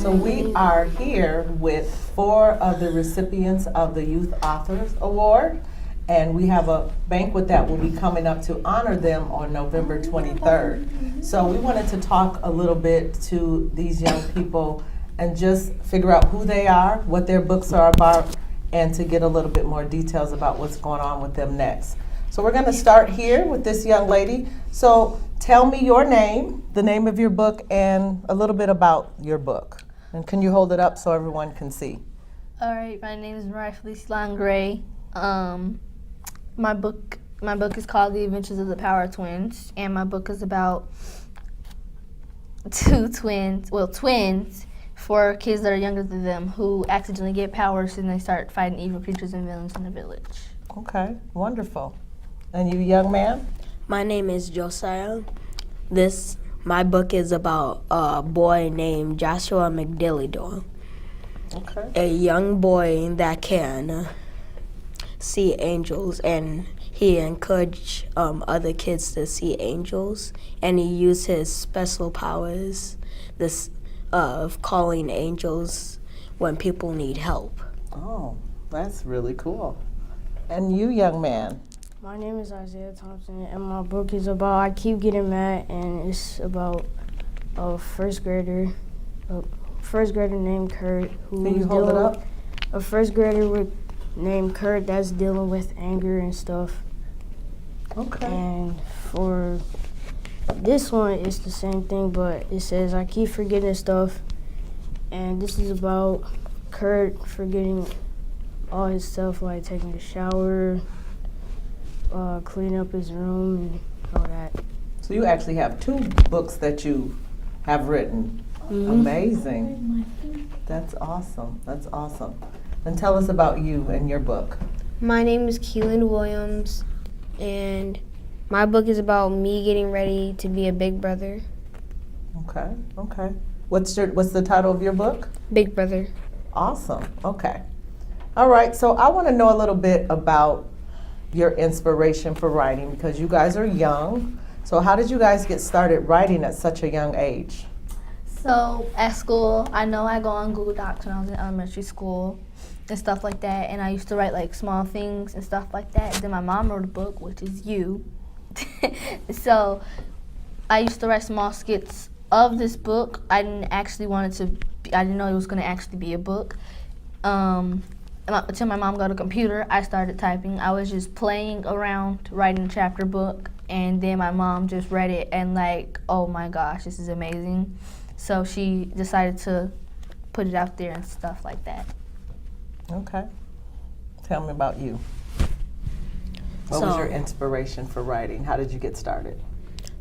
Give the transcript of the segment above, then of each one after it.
So we are here with 4 of the recipients of the Youth Authors Award, and we have a banquet that will be coming up to honor them on November 23rd. So we wanted to talk a little bit to these young people and just figure out who they are, what their books are about, and to get a little bit more details about what's going on with them next. So we're going to start here with this young lady. So tell me your name, the name of your book, and a little bit about your book. And can you hold it up so everyone can see? All right, my name is Mariah Felice Langray. My book is called The Adventures of the Power Twins, and my book is about twins, 4 kids that are younger than them who accidentally get powers and they start fighting evil creatures and villains in the village. Okay, wonderful. And you, young man? My name is Josiah. My book is about a boy named Joshua McDillidor. Okay. A young boy that can see angels, and he encouraged other kids to see angels, and he used his special powers of calling angels when people need help. Oh, that's really cool. And you, young man? My name is Isaiah Thompson, and my book is about I Keep Getting Mad, and it's about a first grader named Kurt Can you hold it up? A first grader named Kurt that's dealing with anger and stuff. Okay. And for this one, it's the same thing, but it says I keep forgetting stuff, and this is about Kurt forgetting all his stuff, like taking a shower, cleaning up his room, and all that. So you actually have 2 books that you have written. Mm-hmm. Amazing. That's awesome. That's awesome. And tell us about you and your book. My name is Keelan Williams, and my book is about me getting ready to be a big brother. Okay. Okay. What's the title of your book? Big Brother. Awesome. Okay. All right. So I want to know a little bit about your inspiration for writing, because you guys are young. So how did you guys get started writing at such a young age? So at school, I know I go on Google Docs when I was in elementary school and stuff like that, and I used to write like small things and stuff like that. And then my mom wrote a book, which is you. So I used to write small skits of this book. I didn't know it was going to actually be a book. Until my mom got a computer, I started typing. I was just playing around, writing a chapter book, and then my mom just read it and like, oh my gosh, this is amazing. So she decided to put it out there and stuff like that. Okay. Tell me about you. What was your inspiration for writing? How did you get started?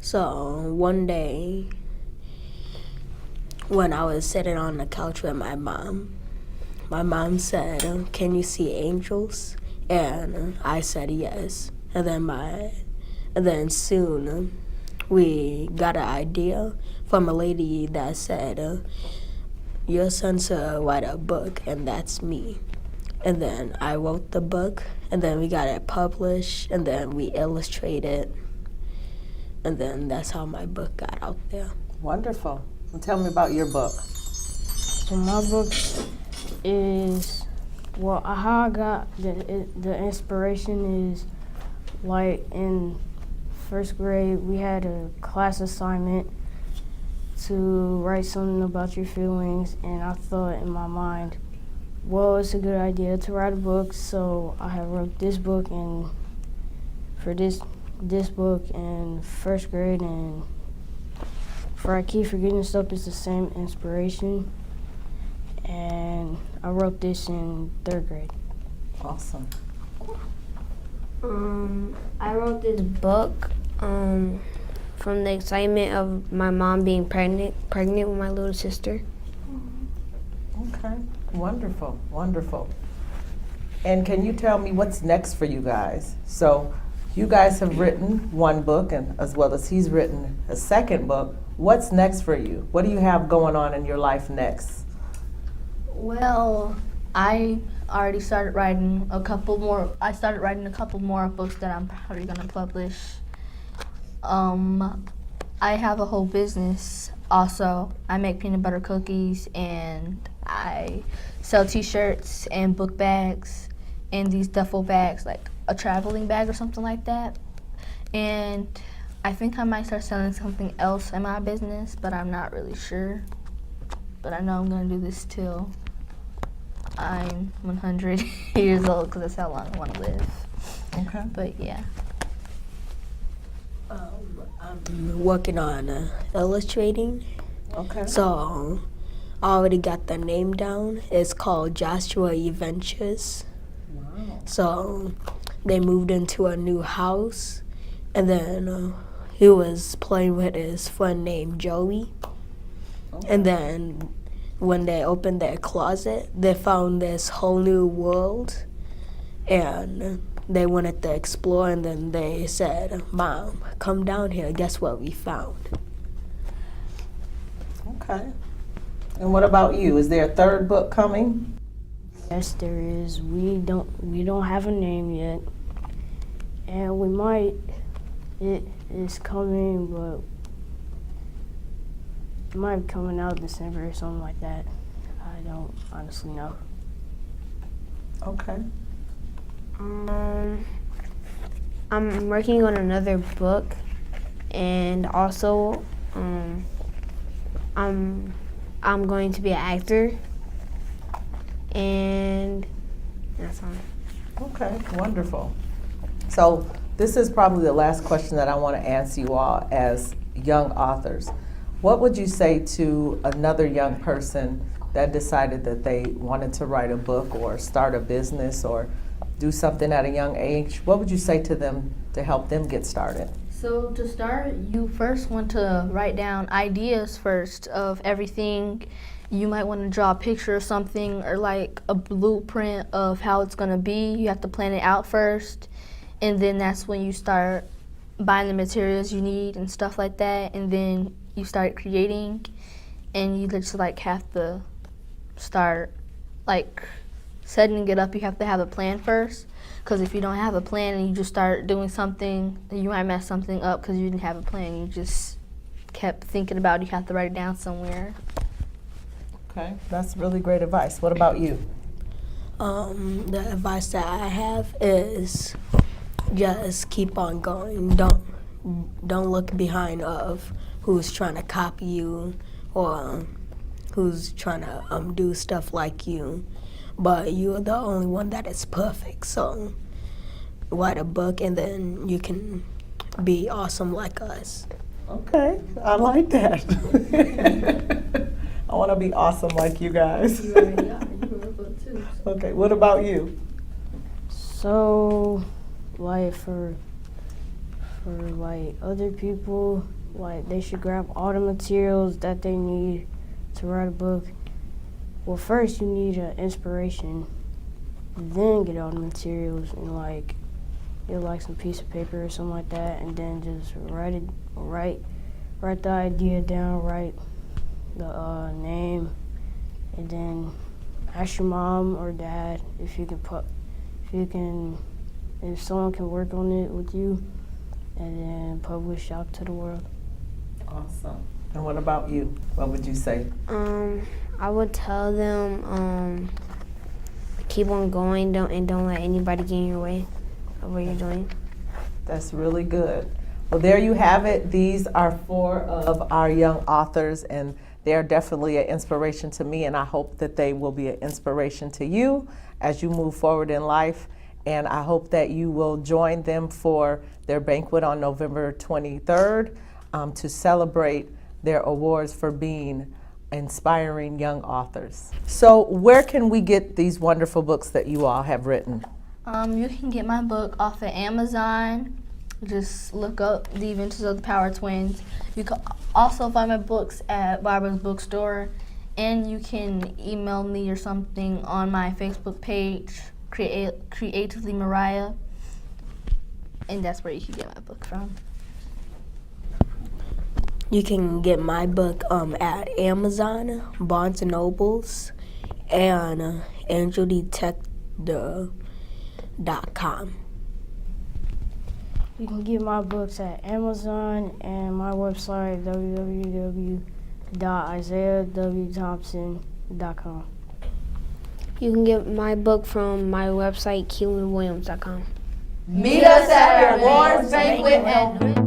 So one day, when I was sitting on the couch with my mom said, "Can you see angels?" And I said yes. And then soon we got an idea from a lady that said, "Your son should write a book," and that's me. And then I wrote the book, and then we got it published, and then we illustrated, and then that's how my book got out there. Wonderful. Well, tell me about your book. So my book is, how I got the inspiration is, like in first grade, we had a class assignment to write something about your feelings, and I thought in my mind, well, it's a good idea to write a book, so I have wrote this book, and for this book in first grade, and for I Keep Forgetting Stuff, it's the same inspiration, and I wrote this in third grade. Awesome. I wrote this book from the excitement of my mom being pregnant with my little sister. Okay. Wonderful. Wonderful. And can you tell me what's next for you guys? So you guys have written one book, and as well as he's written a second book. What's next for you? What do you have going on in your life next? Well, I already started writing a couple more. I started writing a couple more books that I'm probably gonna publish. I have a whole business also. I make peanut butter cookies and I sell t-shirts and book bags and these duffel bags, like a traveling bag or something like that. And I think I might start selling something else in my business, but I'm not really sure. But I know I'm gonna do this till I'm 100 years old because that's how long I want to live. Okay. But yeah. I'm working on illustrating. Okay. So I already got the name down. It's called Joshua Adventures. Wow. So they moved into a new house, and then he was playing with his friend named Joey. And then when they opened their closet, they found this whole new world, and they wanted to explore, and then they said, "Mom, come down here, guess what we found?" Okay. And what about you? Is there a third book coming? Yes, there is. We don't have a name yet, and we might. It is coming, but it might be coming out in December or something like that. I don't honestly know. Okay. I'm working on another book, and also I'm going to be an actor, and that's all. Okay, wonderful. So this is probably the last question that I want to ask you all as young authors. What would you say to another young person that decided that they wanted to write a book or start a business or do something at a young age? What would you say to them to help them get started? So to start, you first want to write down ideas first of everything. You might want to draw a picture of something or like a blueprint of how it's going to be. You have to plan it out first, and then that's when you start buying the materials you need and stuff like that, and then you start creating, and you just like have to start like setting it up. You have to have a plan first, because if you don't have a plan and you just start doing something, then you might mess something up because you didn't have a plan. You just kept thinking about it. You have to write it down somewhere. Okay, that's really great advice. What about you? The advice that I have is just keep on going. Don't look behind of who's trying to copy you or who's trying to do stuff like you. But you're the only one that is perfect. So write a book and then you can be awesome like us. Okay, I like that. I want to be awesome like you guys. Okay, what about you? So, like for like other people, like they should grab all the materials that they need to write a book. Well, first you need an inspiration, then get all the materials and like get like some piece of paper or something like that, and then just write the idea down, write the name, and then ask your mom or dad if someone can work on it with you, and then publish out to the world. Awesome. And what about you? What would you say? I would tell them keep on going, don't let anybody get in your way of what you're doing. That's really good. Well, there you have it. These are 4 of our young authors, and they are definitely an inspiration to me, and I hope that they will be an inspiration to you as you move forward in life. And I hope that you will join them for their banquet on November 23rd to celebrate their awards for being inspiring young authors. So where can we get these wonderful books that you all have written? You can get my book off of Amazon. Just look up The Adventures of the Power Twins. You can also find my books at Barbara's Bookstore, and you can email me or something on my Facebook page, Creatively Mariah, and that's where you can get my book from. You can get my book at Amazon, Barnes & Nobles, and AngelDetective.com. You can get my books at Amazon and my website www.isaiahwthompson.com. You can get my book from my website, KeelanWilliams.com. Meet us at our awards banquet and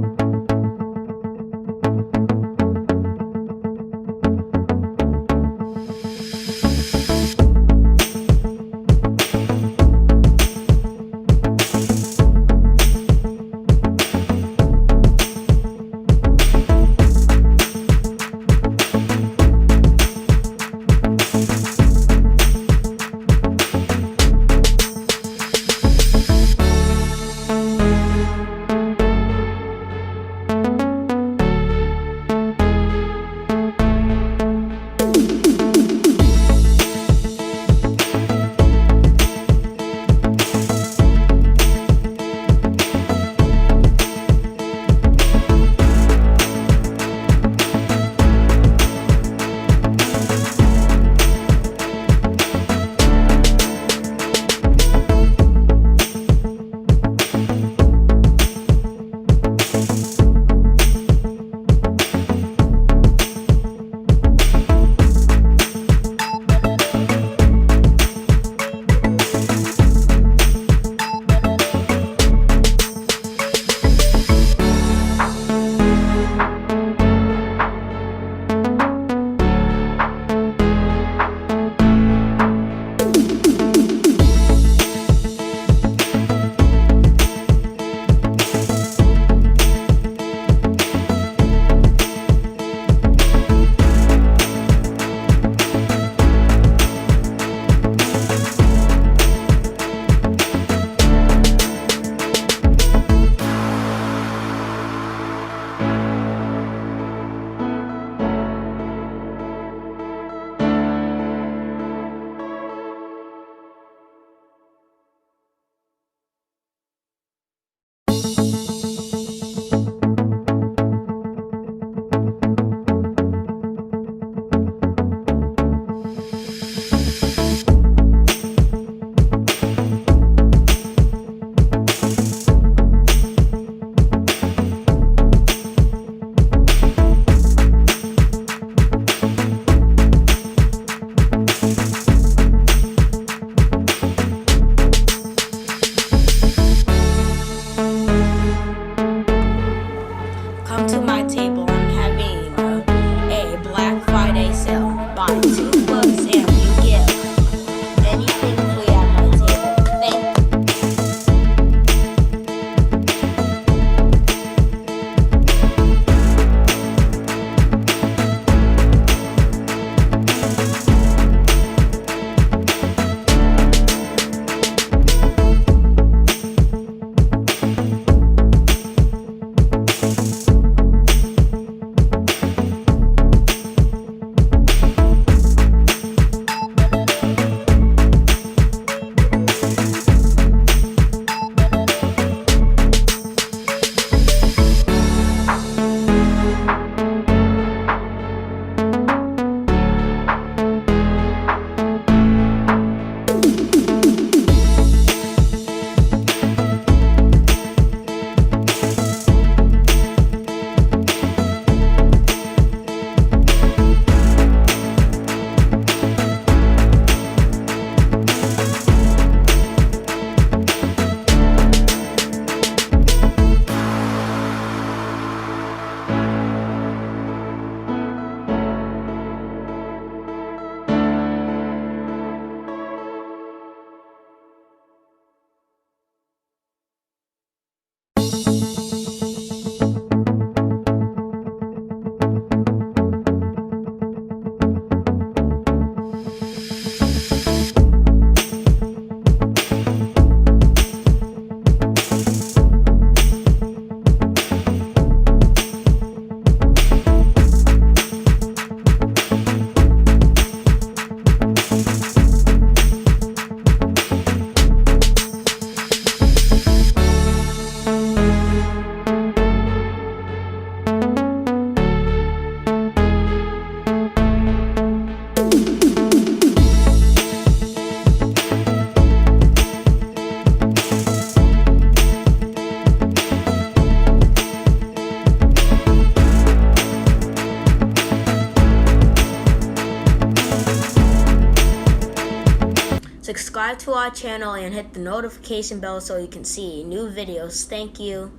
Subscribe to our channel and hit the notification bell so you can see new videos. Thank you.